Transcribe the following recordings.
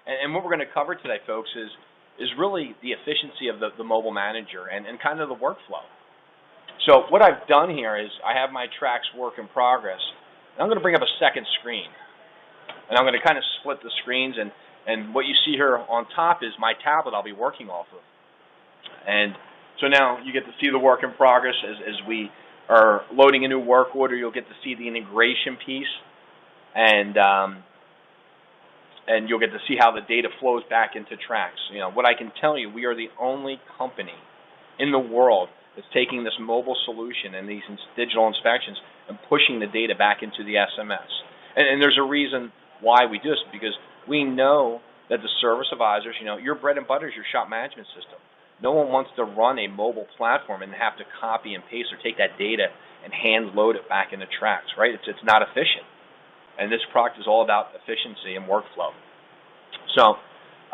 And what we're going to cover today, folks, is really the efficiency of the mobile manager and kind of the workflow. So what I've done here is I have my TRACS work in progress. And I'm going to bring up a second screen. And I'm going to kind of split the screens. And what you see here on top is my tablet I'll be working off of. And so now you get to see the work in progress as we are loading a new work order. You'll get to see the integration piece. And you'll get to see how the data flows back into TRACS. You know, what I can tell you, we are the only company in the world that's taking this mobile solution and these digital inspections and pushing the data back into the SMS. And there's a reason why we do this, because we know that the service advisors, you know, your bread and butter is your shop management system. No one wants to run a mobile platform and have to copy and paste or take that data and hand load it back into TRACS, right? It's not efficient. And this product is all about efficiency and workflow. So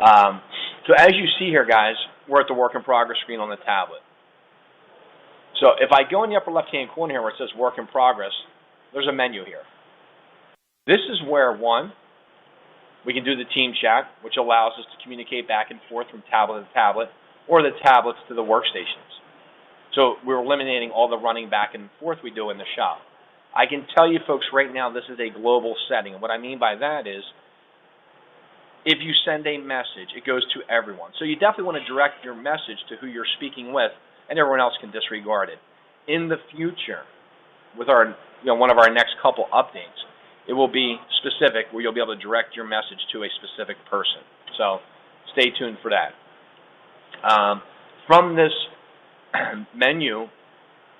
as you see here, guys, we're at the work in progress screen on the tablet. So if I go in the upper left-hand corner here where it says work in progress, there's a menu here. This is where, one, we can do the team chat, which allows us to communicate back and forth from tablet to tablet or the tablets to the workstations. So we're eliminating all the running back and forth we do in the shop. I can tell you folks right now this is a global setting. And what I mean by that is if you send a message, it goes to everyone. So you definitely want to direct your message to who you're speaking with, and everyone else can disregard it. In the future, with our, one of our next couple updates, it will be specific where you'll be able to direct your message to a specific person. So stay tuned for that. From this menu,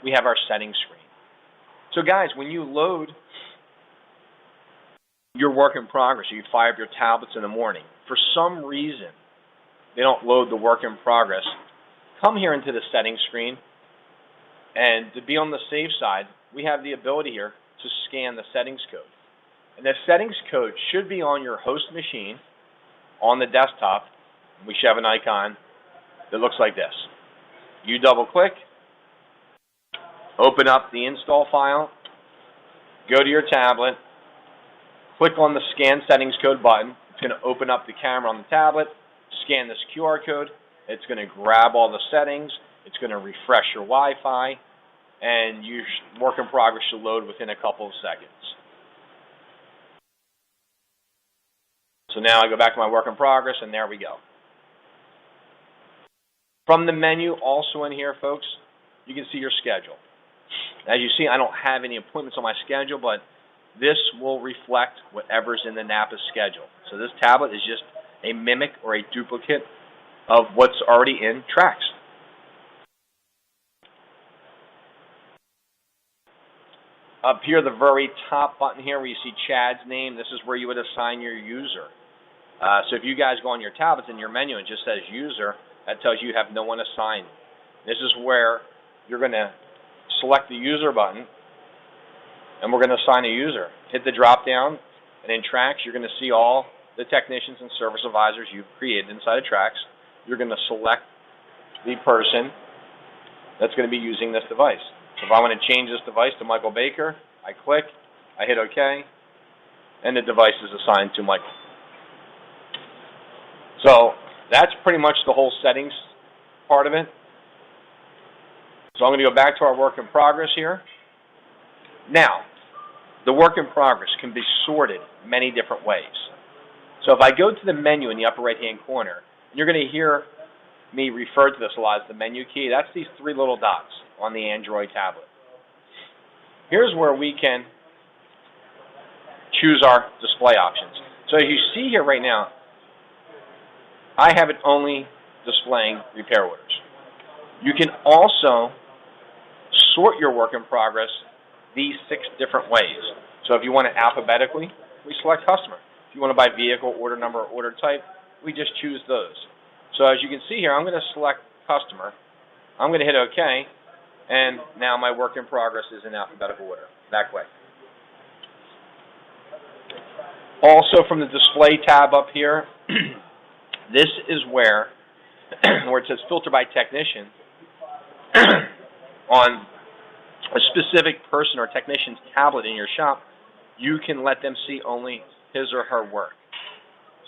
we have our settings screen. So guys, when you load your work in progress, you fire up your tablets in the morning, for some reason they don't load the work in progress, come here into the settings screen, and to be on the safe side, we have the ability here to scan the settings code. And the settings code should be on your host machine on the desktop. We should have an icon that looks like this. You double click, open up the install file, go to your tablet, click on the scan settings code button. It's going to open up the camera on the tablet, scan this QR code. It's going to grab all the settings. It's going to refresh your Wi-Fi, and your work in progress should load within a couple of seconds. So now I go back to my work in progress, and there we go. From the menu, also in here, folks, you can see your schedule. As you see, I don't have any appointments on my schedule, but this will reflect whatever's in the NAPA schedule. So this tablet is just a mimic or a duplicate of what's already in TRACS. Up here, the very top button here where you see Chad's name, this is where you would assign your user. So if you guys go on your tablets in your menu and it just says user, that tells you have no one assigned. This is where you're going to select the user button, and we're going to assign a user. Hit the drop down, and in TRACS, you're going to see all the technicians and service advisors you've created inside of TRACS. You're going to select the person that's going to be using this device. So if I want to change this device to Michael Baker, I click, I hit OK, and the device is assigned to Michael. So that's pretty much the whole settings part of it. So I'm going to go back to our work in progress here. Now, the work in progress can be sorted many different ways. So if I go to the menu in the upper right-hand corner, you're going to hear me refer to this a lot as the menu key. That's these three little dots on the Android tablet. Here's where we can choose our display options. So as you see here right now, I have it only displaying repair orders. You can also sort your work in progress these 6 different ways. So if you want it alphabetically, we select customer. If you want to buy vehicle, order number, or order type, we just choose those. So as you can see here, I'm going to select customer. I'm going to hit OK, and now my work in progress is in alphabetical order, that way. Also from the display tab up here, this is where it says filter by technician, on a specific person or technician's tablet in your shop, you can let them see only his or her work.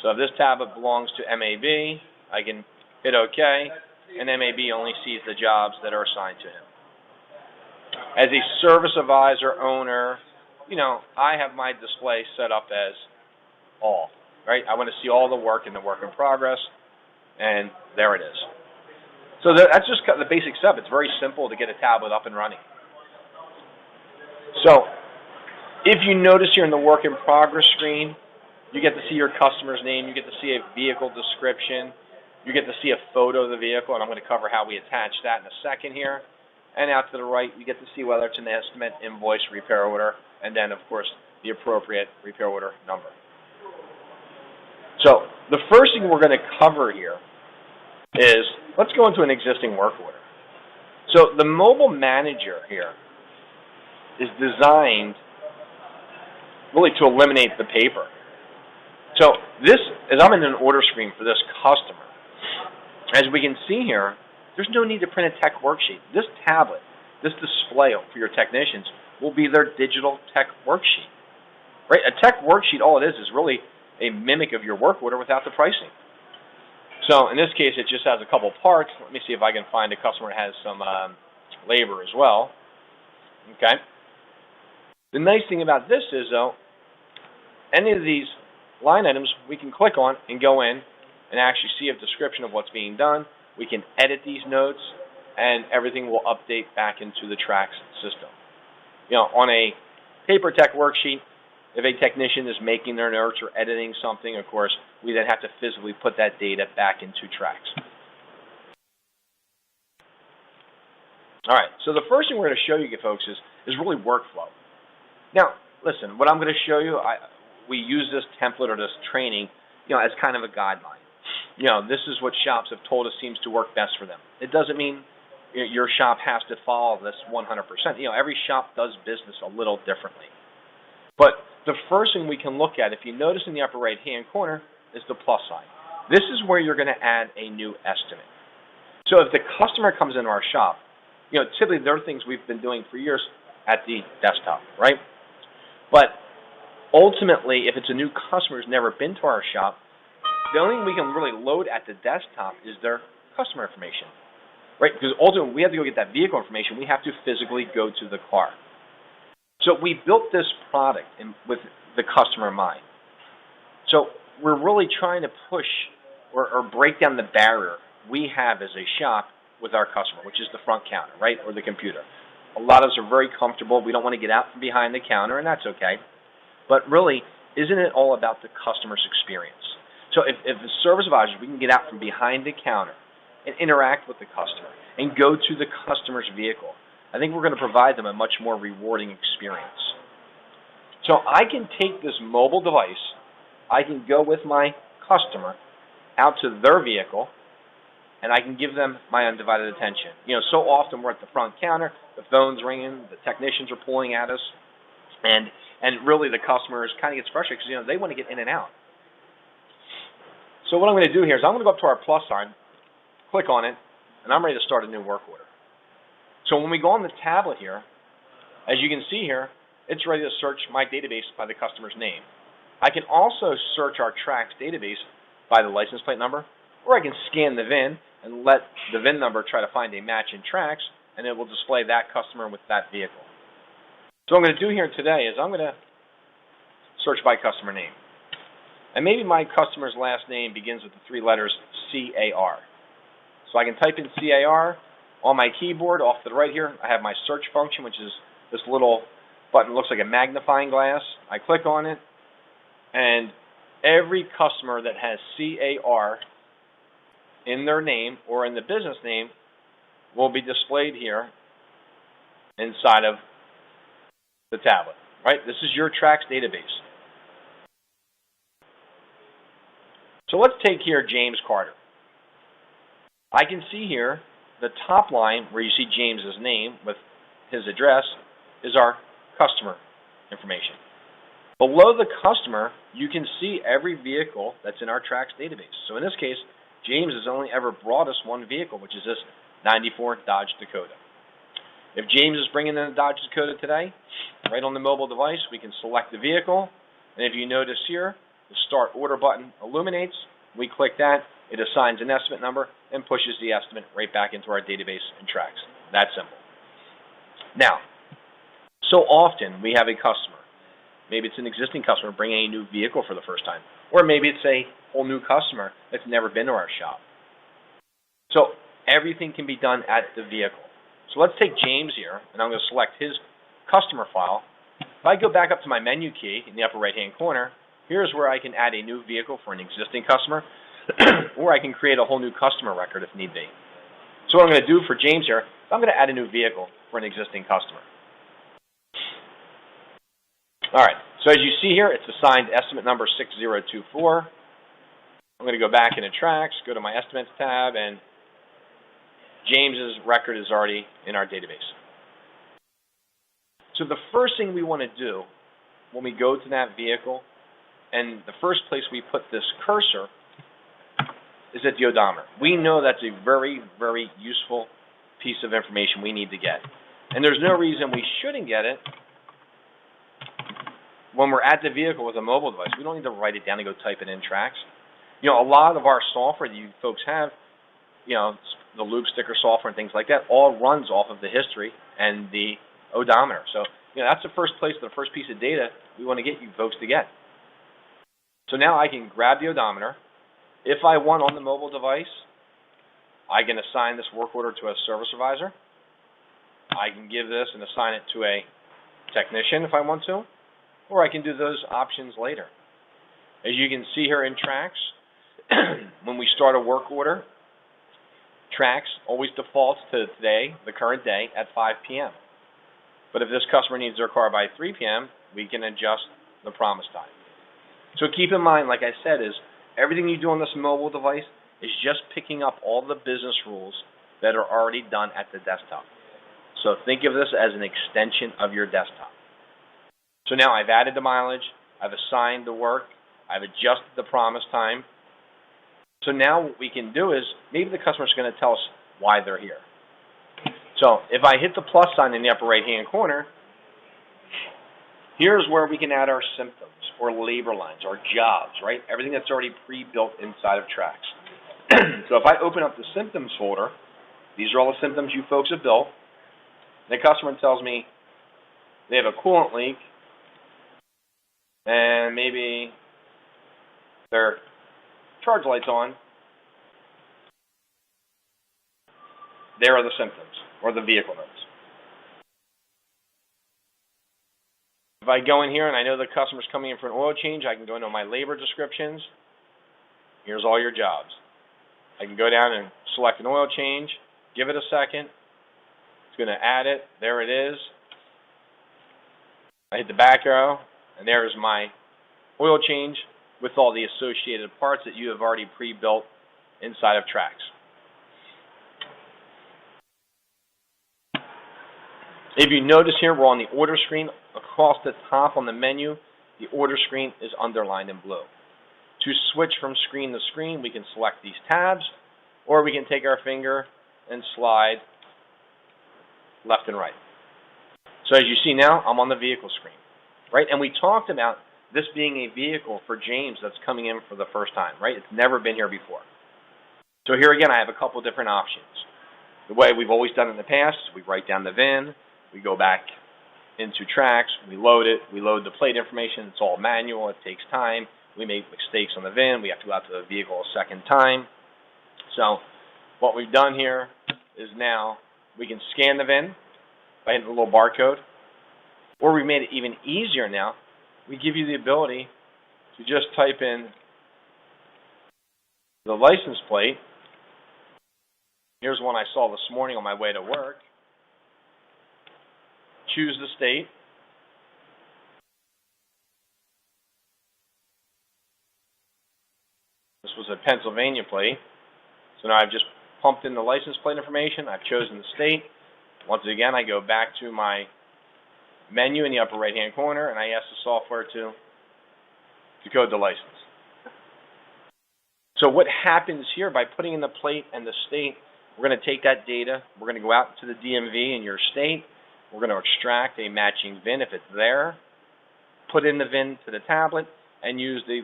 So if this tablet belongs to MAB, I can hit OK, and MAB only sees the jobs that are assigned to him. As a service advisor, owner, I have my display set up as all, right? I want to see all the work and the work in progress, and there it is. So that's just the basic stuff. It's very simple to get a tablet up and running. So if you notice here in the work in progress screen, you get to see your customer's name, you get to see a vehicle description, you get to see a photo of the vehicle, and I'm going to cover how we attach that in a second here. And out to the right, you get to see whether it's an estimate, invoice, repair order, and then, of course, the appropriate repair order number. So the first thing we're going to cover here is, let's go into an existing work order. So the mobile manager here is designed really to eliminate the paper. So this, as I'm in an order screen for this customer, as we can see here, there's no need to print a tech worksheet. This tablet, this display for your technicians, will be their digital tech worksheet. Right? A tech worksheet, all it is really a mimic of your work order without the pricing. So in this case, it just has a couple parts. Let me see if I can find a customer that has some labor as well. Okay. The nice thing about this is, though, any of these line items we can click on and go in and actually see a description of what's being done. We can edit these notes, and everything will update back into the TRACS system. On a paper tech worksheet, if a technician is making their notes or editing something, of course, we then have to physically put that data back into TRACS. All right, so the first thing we're going to show you folks is really workflow. Now, listen, what I'm going to show you, we use this template or this training, as kind of a guideline. This is what shops have told us seems to work best for them. It doesn't mean your shop has to follow this 100%. Every shop does business a little differently. But the first thing we can look at, if you notice in the upper right-hand corner, is the plus sign. This is where you're going to add a new estimate. So if the customer comes into our shop, typically there are things we've been doing for years at the desktop, right? But ultimately, if it's a new customer who's never been to our shop, the only thing we can really load at the desktop is their customer information, right? Because ultimately, we have to go get that vehicle information. We have to physically go to the car. So we built this product with the customer in mind. So we're really trying to push or break down the barrier we have as a shop with our customer, which is the front counter, right, or the computer. A lot of us are very comfortable. We don't want to get out from behind the counter, and that's okay. But really, isn't it all about the customer's experience? So if the service advisors, we can get out from behind the counter and interact with the customer and go to the customer's vehicle, I think we're going to provide them a much more rewarding experience. So I can take this mobile device, I can go with my customer out to their vehicle, and I can give them my undivided attention. So often we're at the front counter, the phone's ringing, the technicians are pulling at us, and really the customers kind of gets frustrated because they want to get in and out. So what I'm going to do here is I'm going to go up to our plus sign, click on it, and I'm ready to start a new work order. So when we go on the tablet here, as you can see here, it's ready to search my database by the customer's name. I can also search our TRACS database by the license plate number, or I can scan the VIN and let the VIN number try to find a match in TRACS, and it will display that customer with that vehicle. So what I'm going to do here today is I'm going to search by customer name. And maybe my customer's last name begins with the three letters CAR. So I can type in CAR on my keyboard. Off to the right here, I have my search function, which is this little button, looks like a magnifying glass. I click on it, and every customer that has CAR in their name or in the business name will be displayed here inside of the tablet, right? This is your TRACS database. So let's take here James Carter. I can see here the top line where you see James's name with his address is our customer information. Below the customer, you can see every vehicle that's in our TRACS database. So in this case, James has only ever brought us one vehicle, which is this 94 Dodge Dakota. If James is bringing in a Dodge Dakota today, right on the mobile device, we can select the vehicle. And if you notice here, The Start Order button illuminates. We click that. It assigns an estimate number and pushes the estimate right back into our database and TRACS. That simple. Now, so often we have a customer. Maybe it's an existing customer bringing a new vehicle for the first time. Or maybe it's a whole new customer that's never been to our shop. So everything can be done at the vehicle. So let's take James here, and I'm going to select his customer file. If I go back up to my menu key in the upper right-hand corner, here's where I can add a new vehicle for an existing customer, or I can create a whole new customer record if need be. So what I'm going to do for James here, I'm going to add a new vehicle for an existing customer. All right, so as you see here, it's assigned estimate number 6024. I'm going to go back into TRACS, go to my Estimates tab, and James's record is already in our database. So the first thing we want to do when we go to that vehicle, and the first place we put this cursor is at the odometer. We know that's a very, very useful piece of information we need to get. And there's no reason we shouldn't get it when we're at the vehicle with a mobile device. We don't need to write it down and go type it in TRACS. You know, a lot of our software that you folks have, you know, the loop sticker software and things like that, all runs off of the history and the odometer. So, you know, that's the first place, the first piece of data we want to get you folks to get. So now I can grab the odometer. If I want on the mobile device, I can assign this work order to a service advisor. I can give this and assign it to a technician if I want to, or I can do those options later. As you can see here in TRACS, when we start a work order, TRACS always defaults to today, the current day, at 5 p.m. But if this customer needs their car by 3 p.m., we can adjust the promise time. So keep in mind, like I said, is everything you do on this mobile device is just picking up all the business rules that are already done at the desktop. So think of this as an extension of your desktop. So now I've added the mileage, I've assigned the work, I've adjusted the promise time. So now what we can do is, maybe the customer's going to tell us why they're here. So if I hit the plus sign in the upper right-hand corner, here's where we can add our symptoms, or labor lines, or jobs, right? Everything that's already pre-built inside of TRACS. So if I open up the symptoms folder, these are all the symptoms you folks have built. The customer tells me they have a coolant leak, and maybe their charge light's on. There are the symptoms, or the vehicle notes. If I go in here and I know the customer's coming in for an oil change, I can go into my labor descriptions. Here's all your jobs. I can go down and select an oil change, give it a second. It's going to add it. There it is. I hit the back arrow, and there's my oil change with all the associated parts that you have already pre-built inside of TRACS. If you notice here, we're on the order screen. Across the top on the menu, the order screen is underlined in blue. To switch from screen to screen, we can select these tabs, or we can take our finger and slide left and right. So as you see now, I'm on the vehicle screen, right? And we talked about this being a vehicle for James that's coming in for the first time, right? It's never been here before. So here again, I have a couple different options. The way we've always done it in the past is we write down the VIN, we go back into TRACS, we load it, we load the plate information. It's all manual, it takes time. We make mistakes on the VIN, we have to go out to the vehicle a second time. So what we've done here is now we can scan the VIN by hitting the little barcode, or we made it even easier now. We give you the ability to just type in the license plate. Here's one I saw this morning on my way to work. Choose the state. This was a Pennsylvania plate. So now I've just pumped in the license plate information. I've chosen the state. Once again, I go back to my menu in the upper right-hand corner, and I ask the software to decode the license. So what happens here by putting in the plate and the state, we're going to take that data, we're going to go out to the DMV in your state, we're going to extract a matching VIN if it's there, put in the VIN to the tablet, and use the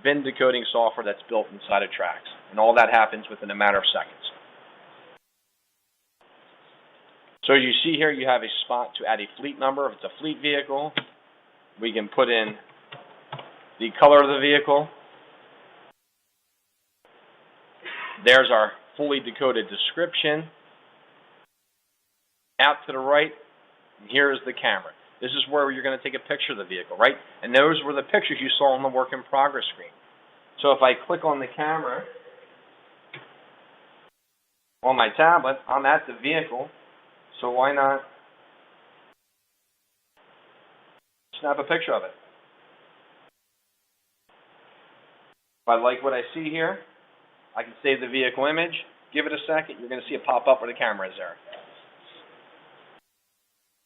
VIN decoding software that's built inside of TRACS. And all that happens within a matter of seconds. So as you see here, you have a spot to add a fleet number. If it's a fleet vehicle, we can put in the color of the vehicle. There's our fully decoded description. Out to the right, and here is the camera. This is where you're going to take a picture of the vehicle, right? And those were the pictures you saw on the work in progress screen. So if I click on the camera on my tablet, I'm at the vehicle, so why not snap a picture of it? If I like what I see here, I can save the vehicle image, give it a second, you're going to see it pop up where the camera is there.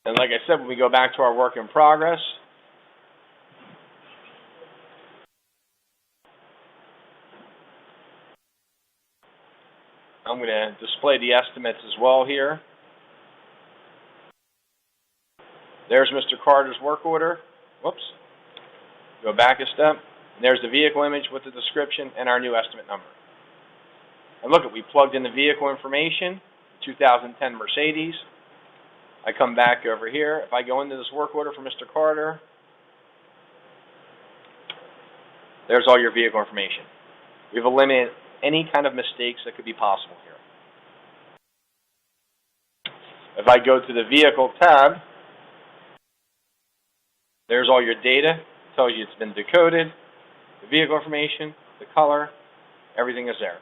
And like I said, when we go back to our work in progress, I'm going to display the estimates as well here. There's Mr. Carter's work order. Whoops. Go back a step. And there's the vehicle image with the description and our new estimate number. And look, we plugged in the vehicle information, 2010 Mercedes. I come back over here. If I go into this work order for Mr. Carter, there's all your vehicle information. We've eliminated any kind of mistakes that could be possible here. If I go to the Vehicle tab, there's all your data. It tells you it's been decoded, the vehicle information, the color, everything is there.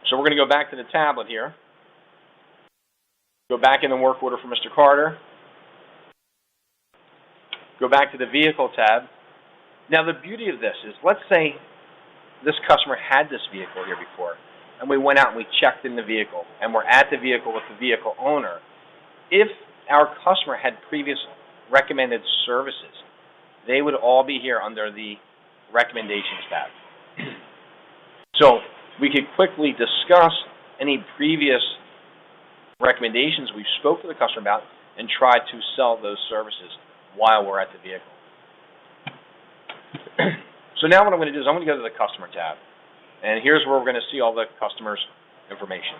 So we're going to go back to the tablet here. Go back in the work order for Mr. Carter. Go back to the Vehicle tab. Now the beauty of this is, let's say this customer had this vehicle here before, and we went out and we checked in the vehicle, and we're at the vehicle with the vehicle owner. If our customer had previous recommended services, they would all be here under the Recommendations tab. So we could quickly discuss any previous recommendations we spoke to the customer about and try to sell those services while we're at the vehicle. So now what I'm going to do is I'm going to go to the Customer tab. And here's where we're going to see all the customer's information.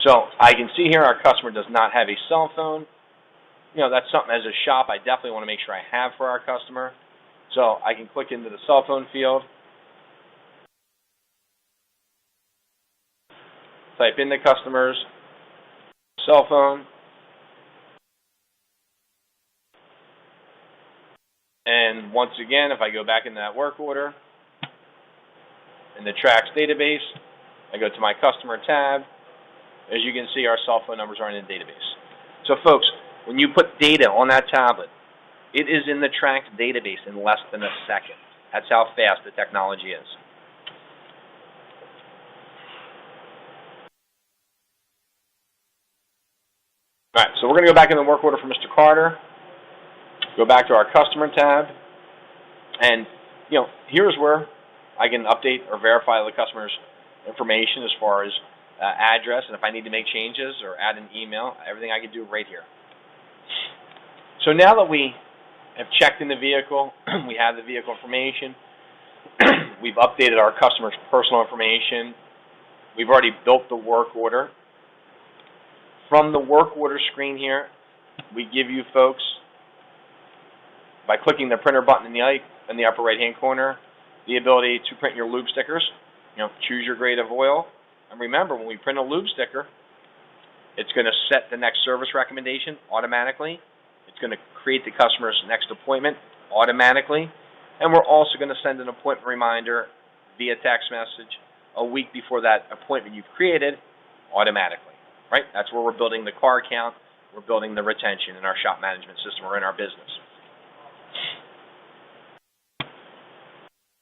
So I can see here our customer does not have a cell phone. You know, that's something as a shop I definitely want to make sure I have for our customer. So I can click into the cell phone field. Type in the customer's cell phone. And once again, if I go back into that work order, in the TRACS database, I go to my Customer tab. As you can see, our cell phone numbers are in the database. So folks, when you put data on that tablet, it is in the TRACS database in less than a second. That's how fast the technology is. All right, so we're going to go back in the work order for Mr. Carter. Go back to our Customer tab. And, you know, here's where I can update or verify the customer's information as far as address, and if I need to make changes or add an email, everything I can do right here. So now that we have checked in the vehicle, we have the vehicle information, we've updated our customer's personal information, we've already built the work order. From the work order screen here, we give you folks, by clicking the printer button in the upper right-hand corner, the ability to print your lube stickers. You know, choose your grade of oil. And remember, when we print a lube sticker, it's going to set the next service recommendation automatically. It's going to create the customer's next appointment automatically. And we're also going to send an appointment reminder via text message a week before that appointment you've created automatically. Right? That's where we're building the car count. We're building the retention in our shop management system or in our business.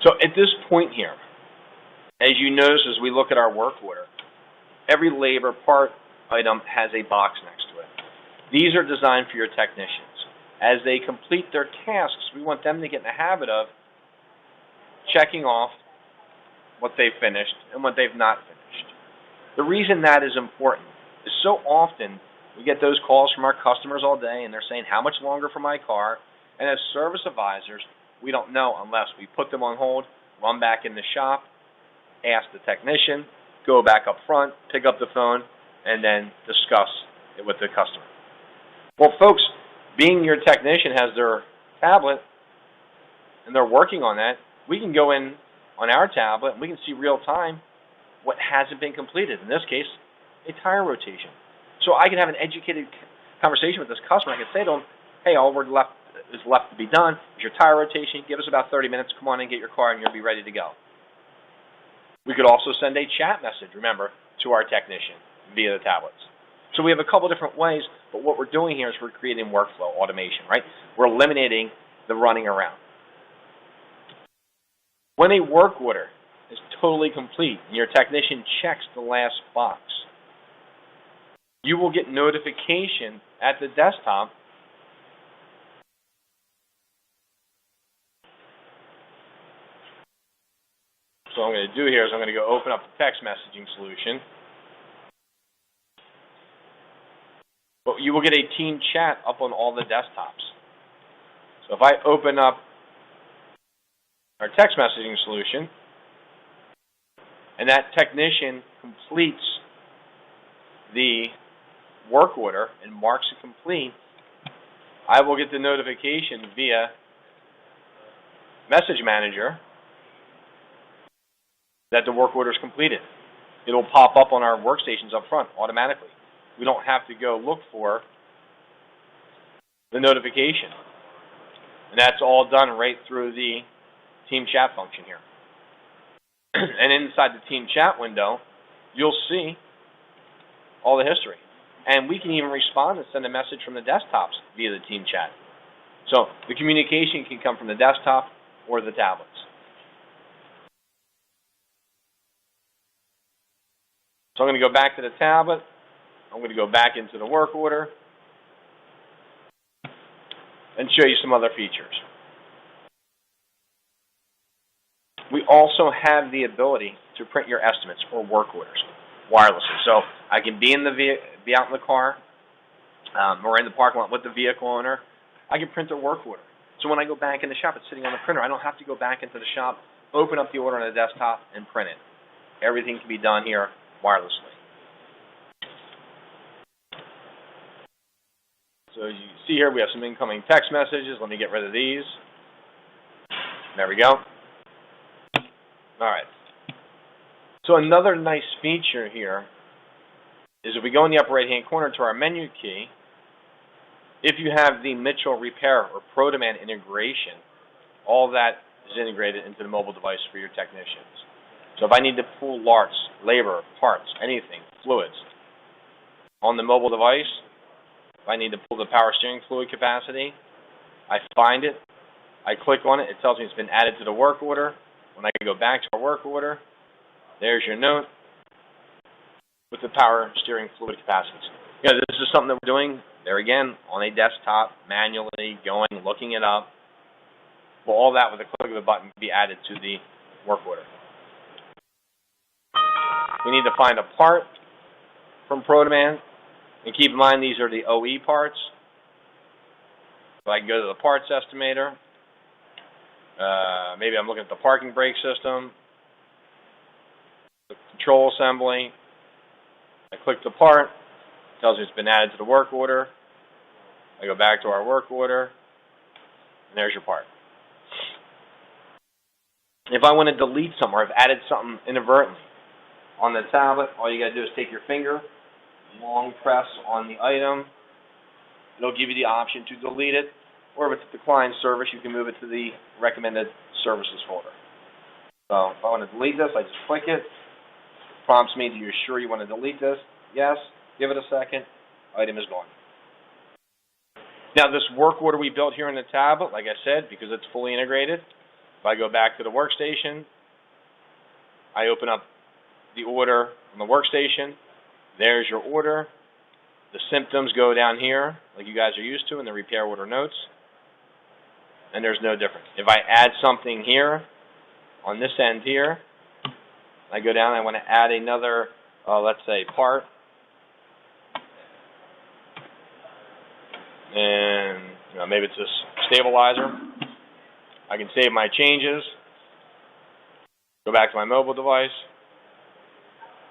So at this point here, as you notice as we look at our work order, every labor part item has a box next to it. These are designed for your technicians. As they complete their tasks, we want them to get in the habit of checking off what they've finished and what they've not finished. The reason that is important is so often We get those calls from our customers all day, and they're saying, how much longer for my car? And as service advisors, we don't know unless we put them on hold, run back in the shop, ask the technician, go back up front, pick up the phone, and then discuss it with the customer. Well, folks, being your technician has their tablet, and they're working on that, we can go in on our tablet, and we can see real time what hasn't been completed. In this case, a tire rotation. So I can have an educated conversation with this customer. I can say to them, hey, all we're left is left to be done is your tire rotation. Give us about 30 minutes. Come on and get your car, and you'll be ready to go. We could also send a chat message, remember, to our technician via the tablets. So we have a couple different ways, but what we're doing here is we're creating workflow automation, right? We're eliminating the running around. When a work order is totally complete and your technician checks the last box, you will get notification at the desktop So what I'm going to do here is I'm going to go open up the text messaging solution. But you will get a team chat up on all the desktops. So if I open up our text messaging solution, and that technician completes the work order and marks it complete, I will get the notification via Message Manager that the work order is completed. It will pop up on our workstations up front automatically. We don't have to go look for the notification. And that's all done right through the team chat function here. And inside the team chat window, you'll see all the history. And we can even respond and send a message from the desktops via the team chat. So the communication can come from the desktop or the tablets. So I'm going to go back to the tablet. I'm going to go back into the work order and show you some other features. We also have the ability to print your estimates or work orders wirelessly. So I can be out in the car or in the parking lot with the vehicle owner. I can print their work order. So when I go back in the shop, it's sitting on the printer. I don't have to go back into the shop, open up the order on the desktop, and print it. Everything can be done here wirelessly. So as you see here, we have some incoming text messages. Let me get rid of these. There we go. All right. So another nice feature here is if we go in the upper right-hand corner to our menu key, if you have the Mitchell Repair or ProDemand integration, all that is integrated into the mobile device for your technicians. So if I need to pull LARTs, labor, parts, anything, fluids, on the mobile device, if I need to pull the power steering fluid capacity, I find it, I click on it, it tells me it's been added to the work order. When I go back to our work order, there's your note with the power steering fluid capacities. You know, this is something that we're doing, there again, on a desktop, manually, going, looking it up. Well, all that with a click of a button can be added to the work order. We need to find a part from ProDemand, and keep in mind these are the OE parts. So I can go to the parts estimator. Maybe I'm looking at the parking brake system, the control assembly. I click the part, it tells me it's been added to the work order. I go back to our work order, and there's your part. If I want to delete something or I've added something inadvertently on the tablet, all you got to do is take your finger, long press on the item. It'll give you the option to delete it, or if it's a declined service, you can move it to the recommended services folder. So if I want to delete this, I just click it. It prompts me, do you sure you want to delete this? Yes. Give it a second. Item is gone. Now this work order we built here in the tablet, like I said, because it's fully integrated, if I go back to the workstation, I open up the order on the workstation. There's your order. The symptoms go down here, like you guys are used to in the repair order notes. And there's no difference. If I add something here, on this end here, I go down, I want to add another, let's say, part. and maybe it's this stabilizer. I can save my changes, go back to my mobile device,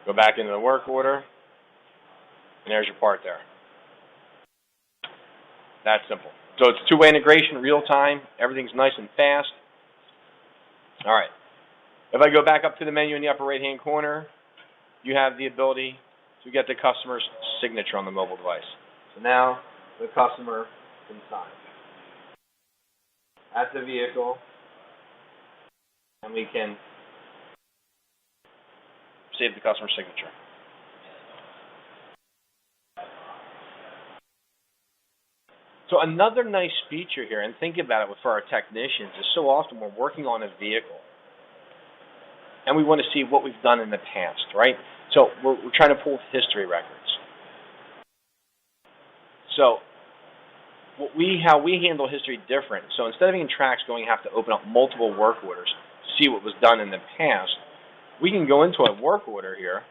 go back into the work order, and there's your part there. That's simple. So it's two-way integration, real time, everything's nice and fast. All right. If I go back up to the menu in the upper right-hand corner, you have the ability to get the customer's signature on the mobile device. So now the customer can sign at the vehicle, and we can save the customer's signature. So another nice feature here, and think about it for our technicians, is so often we're working on a vehicle and we want to see what we've done in the past, right? So we're trying to pull history records. So how we handle history different. So instead of in TRACS going to have to open up multiple work orders to see what was done in the past, we can go into a work order here,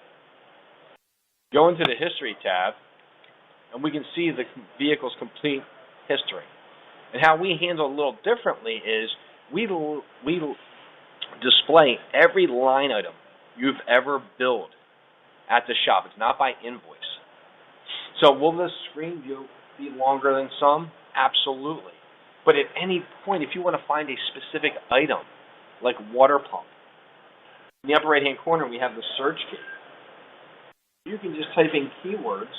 go into the history tab, and we can see the vehicle's complete history. And how we handle it a little differently is we display every line item you've ever billed at the shop. It's not by invoice. So will this screen view be longer than some? Absolutely. But at any point, if you want to find a specific item, like water pump, in the upper right-hand corner we have the search key. You can just type in keywords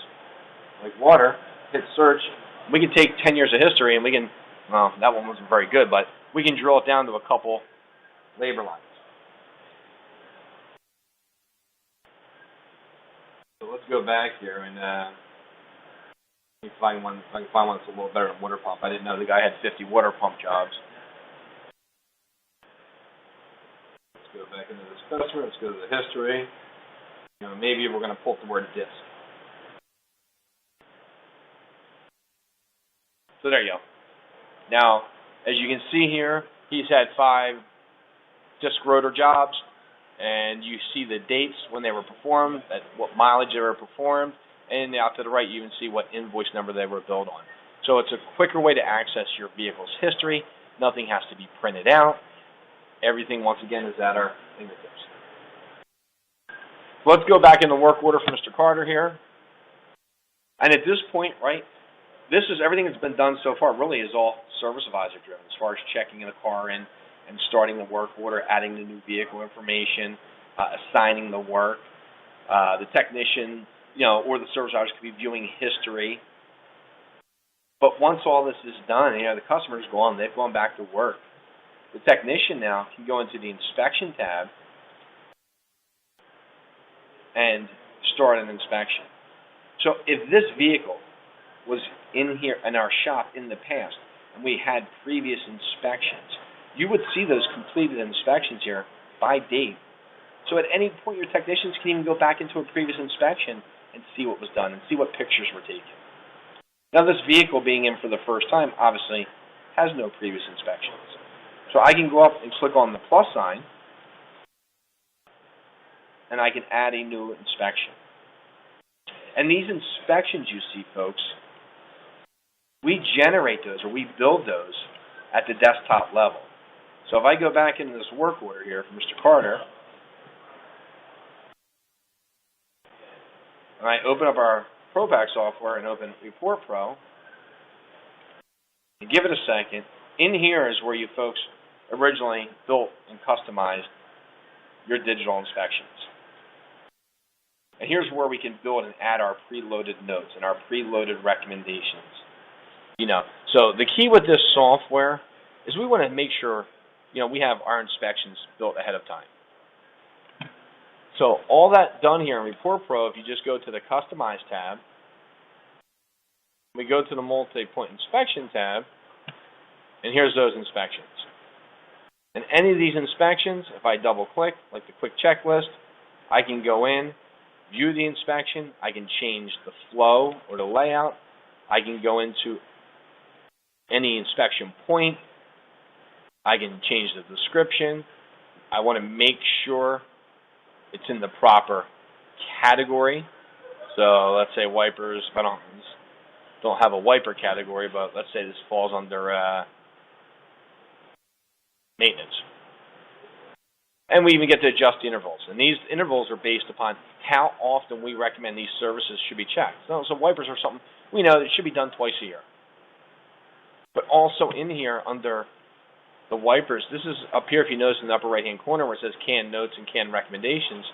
like water, hit search. We can take 10 years of history and we can, well, that one wasn't very good, but we can drill it down to a couple labor lines. So let's go back here and let me find one. If I can find one that's a little better than water pump. I didn't know the guy had 50 water pump jobs. Let's go back into this customer. Let's go to the history. Maybe we're going to pull up the word disc. So there you go. Now, as you can see here, he's had 5 disc rotor jobs, and you see the dates when they were performed, what mileage they were performed, and out to the right you can see what invoice number they were billed on. So it's a quicker way to access your vehicle's history. Nothing has to be printed out. Everything, once again, is at our fingertips. Let's go back in the work order for Mr. Carter here. And at this point, right, this is everything that's been done so far really is all service advisor driven as far as checking the car in and starting the work order, adding the new vehicle information, assigning the work. The technician, or the service advisor could be viewing history. But once all this is done, the customer's gone, they've gone back to work. The technician now can go into the inspection tab and start an inspection. So if this vehicle was in here in our shop in the past and we had previous inspections, you would see those completed inspections here by date. So at any point your technicians can even go back into a previous inspection and see what was done and see what pictures were taken. Now this vehicle being in for the first time obviously has no previous inspections. So I can go up and click on the plus sign and I can add a new inspection. And these inspections you see, folks, we generate those or we build those at the desktop level. So if I go back into this work order here for Mr. Carter, and I open up our ProPack software and open Report Pro, and give it a second, in here is where you folks originally built and customized your digital inspections. And here's where we can build and add our preloaded notes and our preloaded recommendations. So the key with this software is we want to make sure, we have our inspections built ahead of time. So all that done here in Report Pro, if you just go to the Customize tab, we go to the Multi-Point Inspection tab, and here's those inspections. And any of these inspections, if I double-click, like the quick checklist, I can go in, view the inspection, I can change the flow or the layout, I can go into any inspection point, I can change the description, I want to make sure it's in the proper category. So let's say wipers, buttons, don't have a wiper category, but let's say this falls under maintenance. And we even get to adjust the intervals. And these intervals are based upon how often we recommend these services should be checked. So wipers are something we know that should be done twice a year. But also in here under the wipers, this is up here if you notice in the upper right-hand corner where it says canned notes and canned recommendations.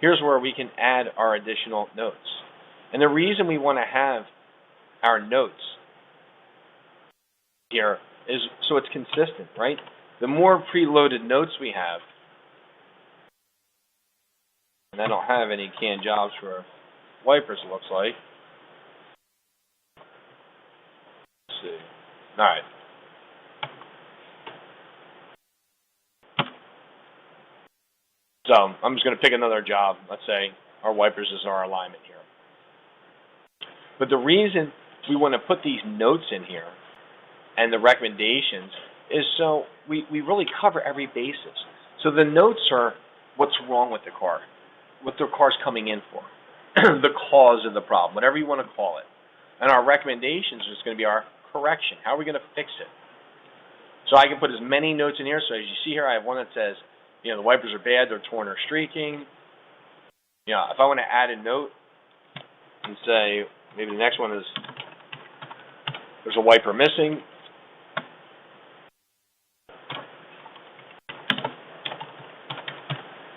Here's where we can add our additional notes. And the reason we want to have our notes here is so it's consistent, right? The more preloaded notes we have, and I don't have any canned jobs for wipers, it looks like. Let's see. All right. So I'm just going to pick another job. Let's say our wipers is our alignment here. But the reason we want to put these notes in here and the recommendations is so we really cover every basis. So the notes are what's wrong with the car, what the car's coming in for, the cause of the problem, whatever you want to call it. And our recommendations is going to be our correction. How are we going to fix it? So I can put as many notes in here. So as you see here, I have one that says, you know, the wipers are bad, they're torn or streaking. You know, if I want to add a note and say, maybe the next one is, there's a wiper missing.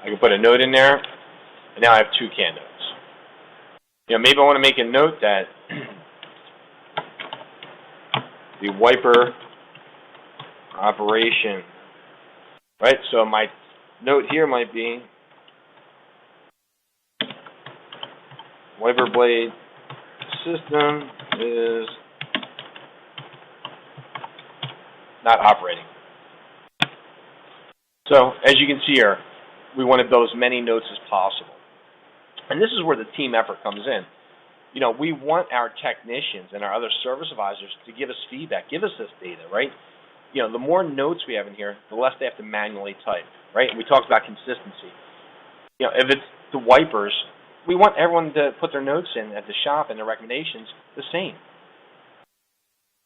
I can put a note in there, and now I have two canned notes. You know, maybe I want to make a note that the wiper operation, right? So my note here might be wiper blade system is not operating. So as you can see here, we want to build as many notes as possible. And this is where the team effort comes in. You know, we want our technicians and our other service advisors to give us feedback, give us this data, right? You know, the more notes we have in here, the less they have to manually type, right? We talked about consistency. You know, if it's the wipers, we want everyone to put their notes in at the shop and their recommendations the same.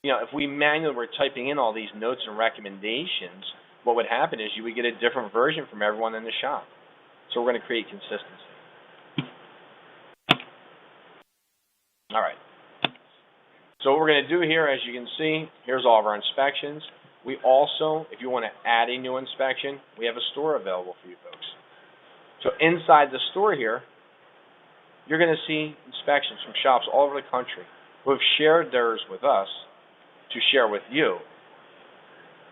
You know, if we manually were typing in all these notes and recommendations, what would happen is you would get a different version from everyone in the shop. So we're going to create consistency. All right. So what we're going to do here, as you can see, here's all of our inspections. We also, if you want to add a new inspection, we have a store available for you folks. So inside the store here, you're going to see inspections from shops all over the country who have shared theirs with us to share with you.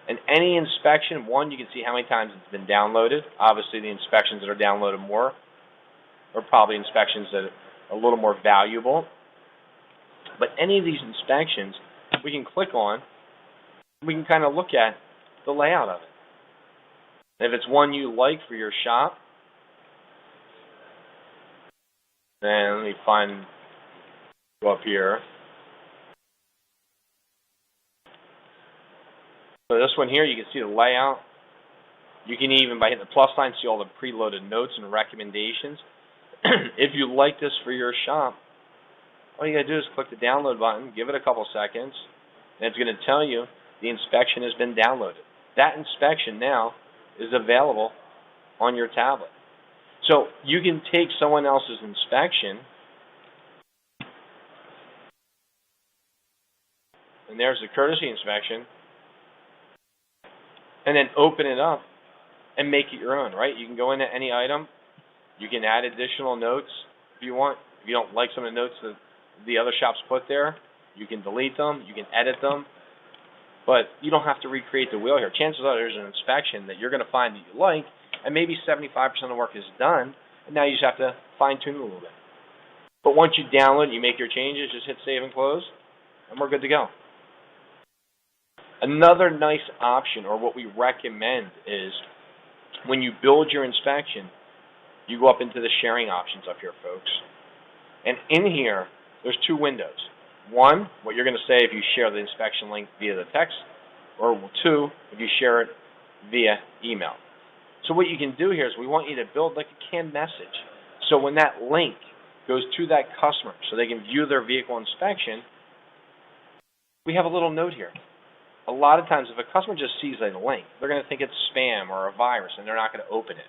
And any inspection, one, you can see how many times it's been downloaded. Obviously, the inspections that are downloaded more are probably inspections that are a little more valuable. But any of these inspections, we can click on, we can kind of look at the layout of it. And if it's one you like for your shop, then let me go up here. So this one here, you can see the layout. You can even, by hitting the plus sign, see all the preloaded notes and recommendations. If you like this for your shop, all you got to do is click the download button, give it a couple seconds, and it's going to tell you the inspection has been downloaded. That inspection now is available on your tablet. So you can take someone else's inspection, and there's the courtesy inspection, and then open it up and make it your own, right? You can go into any item. You can add additional notes if you want. If you don't like some of the notes that the other shops put there, you can delete them, you can edit them, but you don't have to recreate the wheel here. Chances are there's an inspection that you're going to find that you like, and maybe 75% of the work is done, and now you just have to fine-tune it a little bit. But once you download it, you make your changes, just hit save and close, and we're good to go. Another nice option, or what we recommend, is when you build your inspection, you go up into the sharing options up here, folks. And in here, there's two windows. One, what you're going to say if you share the inspection link via the text, or two, if you share it via email. So what you can do here is we want you to build like a canned message. So when that link goes to that customer so they can view their vehicle inspection, we have a little note here. A lot of times, if a customer just sees a link, they're going to think it's spam or a virus, and they're not going to open it.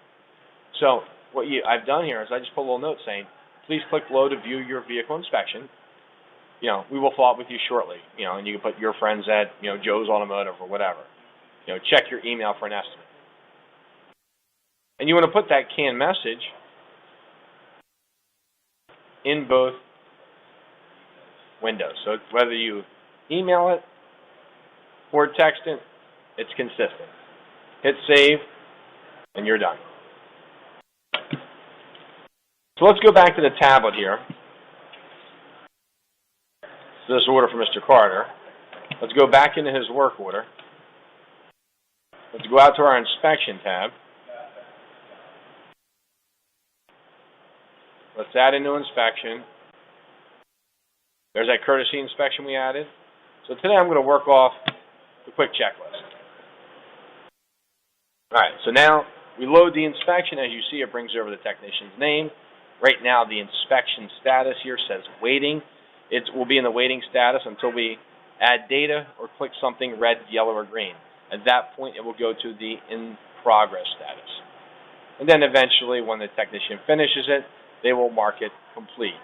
So what I've done here is I just put a little note saying, please click below to view your vehicle inspection. We will follow up with you shortly. And you can put your friends at, Joe's Automotive or whatever. Check your email for an estimate. And you want to put that canned message in both windows. So whether you email it or text it, it's consistent. Hit save, and you're done. So let's go back to the tablet here. This order for Mr. Carter. Let's go back into his work order. Let's go out to our inspection tab. Let's add a new inspection. There's that courtesy inspection we added. So today I'm going to work off the quick checklist. All right, so now we load the inspection. As you see, it brings over the technician's name. Right now, the inspection status here says waiting. It will be in the waiting status until we add data or click something red, yellow, or green. At that point, it will go to the in progress status. And then eventually, when the technician finishes it, they will mark it complete.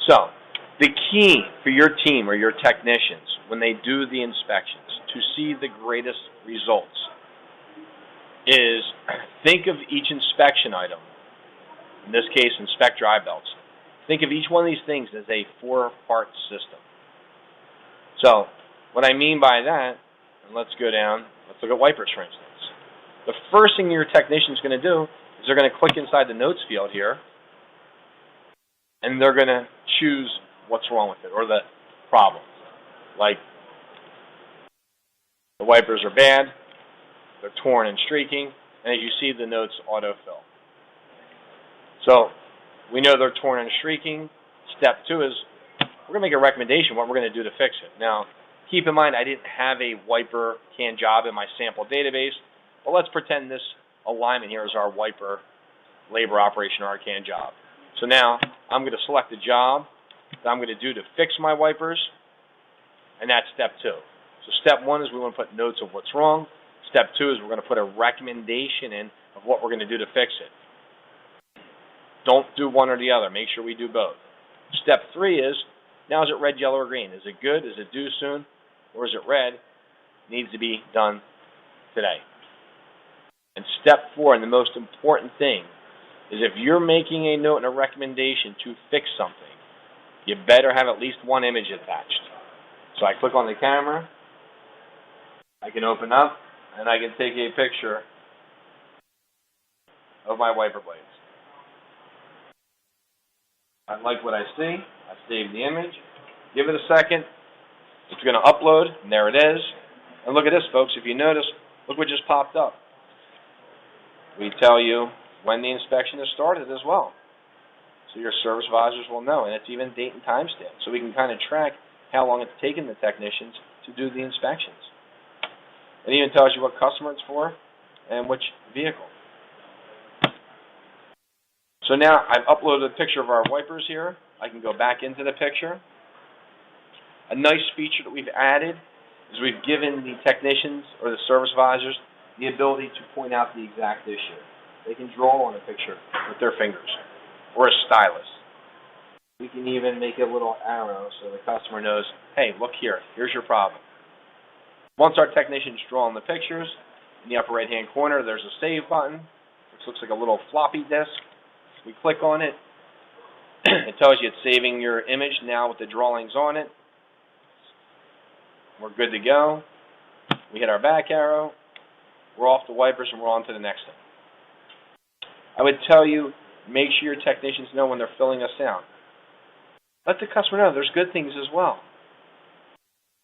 So, the key for your team or your technicians when they do the inspections to see the greatest results is think of each inspection item. In this case, inspect drive belts. Think of each one of these things as a 4-part system. So, what I mean by that, and let's go down, let's look at wipers, for instance. The first thing your technician is going to do is they're going to click inside the notes field here, and they're going to choose what's wrong with it, or the problem. Like, the wipers are bad, they're torn and streaking, and as you see, the notes autofill. So, we know they're torn and streaking. Step 2 is we're going to make a recommendation what we're going to do to fix it. Now, keep in mind I didn't have a wiper can job in my sample database, but let's pretend this alignment here is our wiper labor operation or our can job. So now I'm going to select the job that I'm going to do to fix my wipers, and that's step 2. So step 1 is we want to put notes of what's wrong. Step 2 is we're going to put a recommendation in of what we're going to do to fix it. Don't do one or the other. Make sure we do both. Step 3 is, now is it red, yellow, or green? Is it good? Is it due soon? Or is it red? It needs to be done today. And step 4, and the most important thing, is if you're making a note and a recommendation to fix something, you better have at least one image attached. So I click on the camera, I can open up, and I can take a picture of my wiper blades. I like what I see. I save the image. Give it a second. It's going to upload, and there it is. And look at this, folks. If you notice, look what just popped up. We tell you when the inspection is started as well. So your service advisors will know, and it's even date and time stamp. So we can kind of track how long it's taken the technicians to do the inspections. It even tells you what customer it's for and which vehicle. So now I've uploaded a picture of our wipers here. I can go back into the picture. A nice feature that we've added is we've given the technicians or the service advisors the ability to point out the exact issue. They can draw on a picture with their fingers or a stylus. We can even make a little arrow so the customer knows, hey, look here, here's your problem. Once our technicians draw on the pictures, in the upper right-hand corner there's a save button, which looks like a little floppy disk. We click on it. It tells you it's saving your image now with the drawings on it. We're good to go. We hit our back arrow. We're off the wipers and we're on to the next thing. I would tell you, make sure your technicians know when they're filling us out. Let the customer know there's good things as well.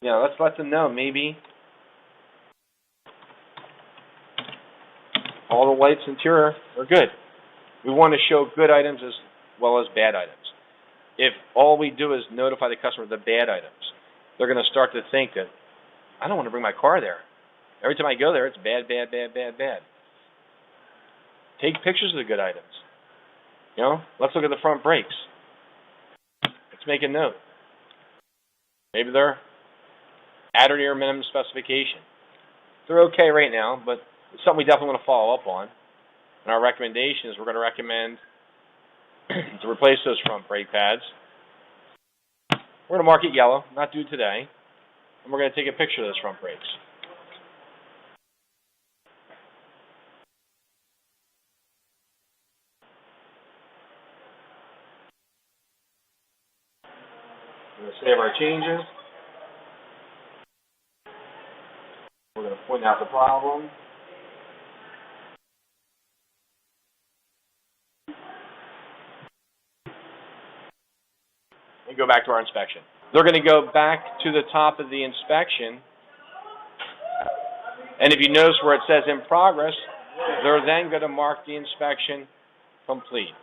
Let's let them know maybe all the lights interior are good. We want to show good items as well as bad items. If all we do is notify the customer of the bad items, they're going to start to think that, I don't want to bring my car there. Every time I go there, it's bad, bad, bad, bad, bad. Take pictures of the good items. Let's look at the front brakes. Let's make a note. Maybe they're at or near minimum specification. They're okay right now, but it's something we definitely want to follow up on. And our recommendation is we're going to recommend to replace those front brake pads. We're going to mark it yellow, not due today, and we're going to take a picture of those front brakes. We're going to save our changes. We're going to point out the problem. And go back to our inspection. They're going to go back to the top of the inspection, and if you notice where it says in progress, they're then going to mark the inspection complete.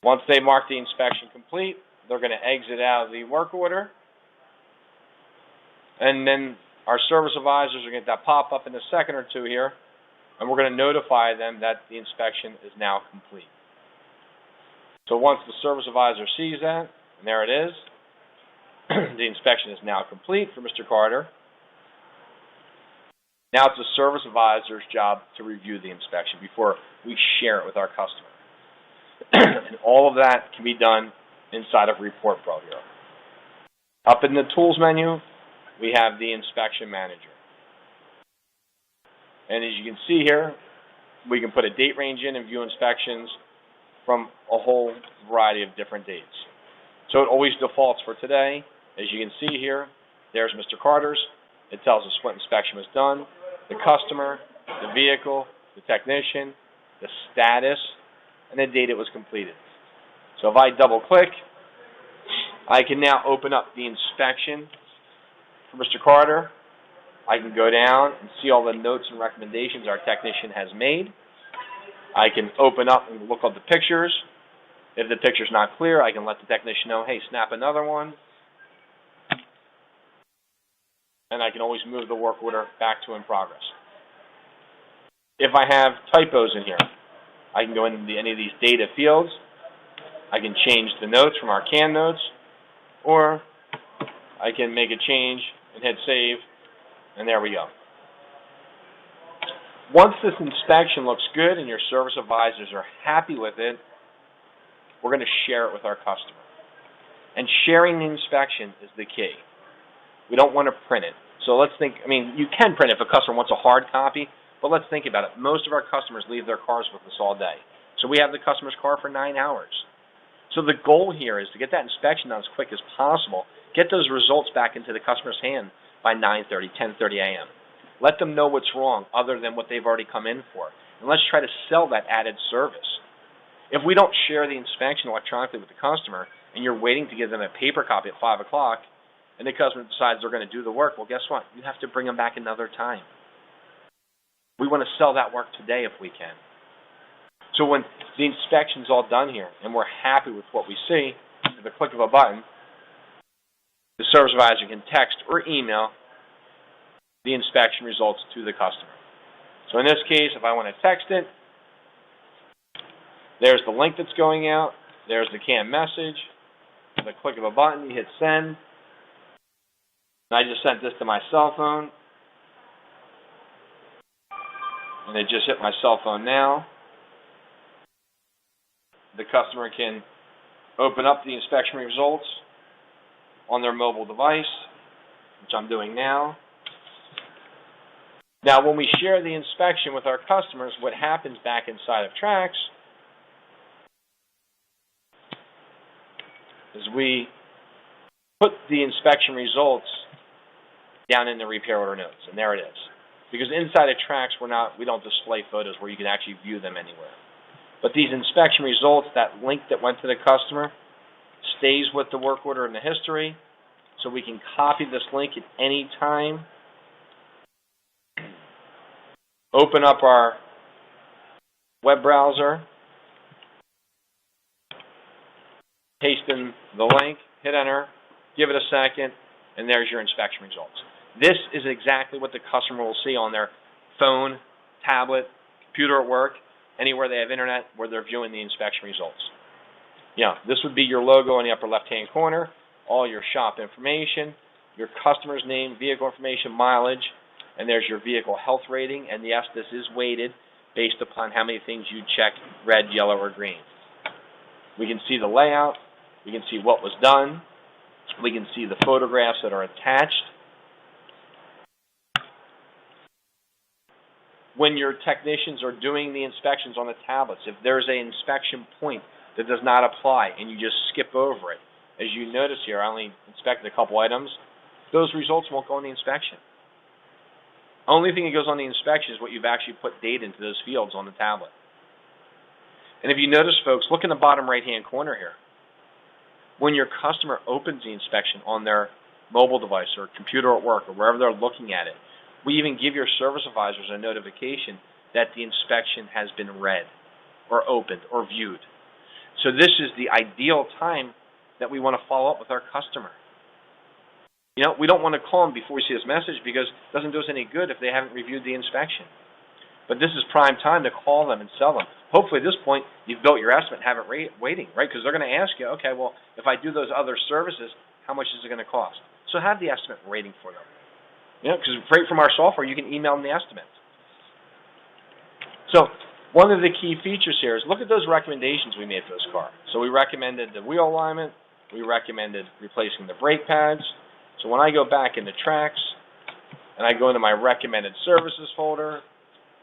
Once they mark the inspection complete, they're going to exit out of the work order, and then our service advisors are going to get that pop up in a second or two here, and we're going to notify them that the inspection is now complete. So once the service advisor sees that, and there it is, the inspection is now complete for Mr. Carter. Now it's the service advisor's job to review the inspection before we share it with our customer. And all of that can be done inside of Report Pro here. Up in the Tools menu, we have the Inspection Manager. And as you can see here, we can put a date range in and view inspections from a whole variety of different dates. So it always defaults for today. As you can see here, there's Mr. Carter's. It tells us what inspection was done, the customer, the vehicle, the technician, the status, and the date it was completed. So if I double click, I can now open up the inspection for Mr. Carter. I can go down and see all the notes and recommendations our technician has made. I can open up and look at the pictures. If the picture's not clear, I can let the technician know, hey, snap another one. And I can always move the work order back to in progress. If I have typos in here, I can go into any of these data fields. I can change the notes from our canned notes, or I can make a change and hit save, and there we go. Once this inspection looks good and your service advisors are happy with it, we're going to share it with our customer. And sharing the inspection is the key. We don't want to print it. So let's think, you can print it if a customer wants a hard copy, but let's think about it. Most of our customers leave their cars with us all day. So we have the customer's car for 9 hours. So the goal here is to get that inspection done as quick as possible, get those results back into the customer's hand by 9:30, 10:30 a.m. Let them know what's wrong other than what they've already come in for. And let's try to sell that added service. If we don't share the inspection electronically with the customer, and you're waiting to give them a paper copy at 5 o'clock, and the customer decides they're going to do the work, well, guess what? You have to bring them back another time. We want to sell that work today if we can. So when the inspection's all done here, and we're happy with what we see, with the click of a button, the service advisor can text or email the inspection results to the customer. So in this case, if I want to text it, there's the link that's going out, there's the canned message, with a click of a button, you hit send, and I just sent this to my cell phone, and it just hit my cell phone now. The customer can open up the inspection results on their mobile device, which I'm doing now. Now, when we share the inspection with our customers, what happens back inside of TRACS is we put the inspection results down in the repair order notes, and there it is. Because inside of TRACS, we don't display photos where you can actually view them anywhere. But these inspection results, that link that went to the customer, stays with the work order in the history, so we can copy this link at any time, open up our web browser, paste in the link, hit enter, give it a second, and there's your inspection results. This is exactly what the customer will see on their phone, tablet, computer at work, anywhere they have internet where they're viewing the inspection results. This would be your logo in the upper left-hand corner. all your shop information, your customer's name, vehicle information, mileage, and there's your vehicle health rating. And yes, this is weighted based upon how many things you checked, red, yellow, or green. We can see the layout. We can see what was done. We can see the photographs that are attached. When your technicians are doing the inspections on the tablets, if there's an inspection point that does not apply and you just skip over it, as you notice here, I only inspected a couple items, those results won't go on the inspection. Only thing that goes on the inspection is what you've actually put data into those fields on the tablet. And if you notice, folks, look in the bottom right-hand corner here. When your customer opens the inspection on their mobile device or computer at work or wherever they're looking at it, we even give your service advisors a notification that the inspection has been read or opened or viewed. So this is the ideal time that we want to follow up with our customer. You know, we don't want to call them before we see this message because it doesn't do us any good if they haven't reviewed the inspection. But this is prime time to call them and sell them. Hopefully at this point you've built your estimate and have it waiting, right? Because they're going to ask you, okay, well, if I do those other services, how much is it going to cost? So have the estimate waiting for them. You know, because right from our software, you can email them the estimate. So one of the key features here is look at those recommendations we made for this car. So we recommended the wheel alignment. We recommended replacing the brake pads. So when I go back into TRACS and I go into my recommended services folder,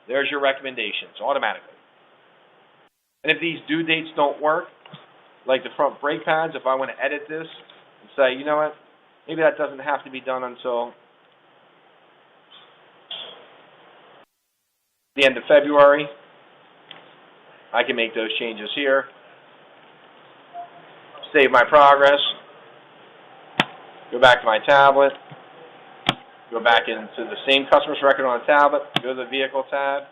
there's your recommendations automatically. And if these due dates don't work, like the front brake pads, if I want to edit this and say, you know what, maybe that doesn't have to be done until the end of February, I can make those changes here, save my progress, go back to my tablet, go back into the same customer's record on the tablet, go to the vehicle tab,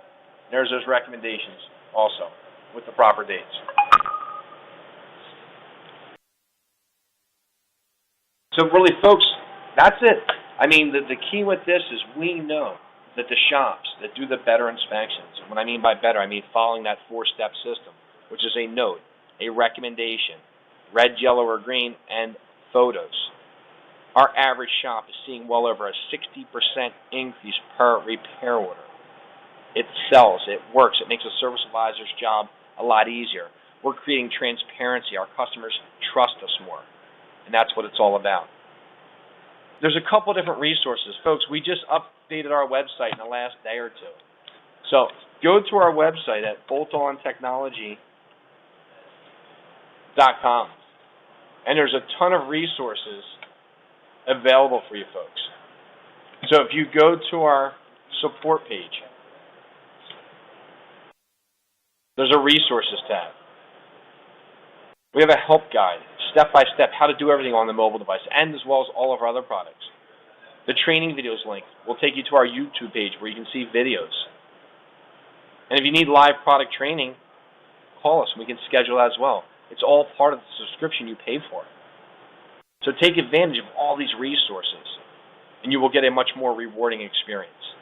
there's those recommendations also with the proper dates. So really, folks, that's it. I mean, the key with this is we know that the shops that do the better inspections, and what I mean by better, I mean following that four-step system, which is a note, a recommendation, red, yellow, or green, and photos. Our average shop is seeing well over a 60% increase per repair order. It sells, it works, it makes a service advisor's job a lot easier. We're creating transparency. Our customers trust us more, and that's what it's all about. There's a couple different resources. Folks, we just updated our website in the last day or two. So go to our website at boltontechnology.com, and there's a ton of resources available for you folks. So if you go to our support page, there's a resources tab. We have a help guide, step-by-step, how to do everything on the mobile device, and as well as all of our other products. The training videos link will take you to our YouTube page where you can see videos. And if you need live product training, call us and we can schedule that as well. It's all part of the subscription you pay for. So take advantage of all these resources, and you will get a much more rewarding experience.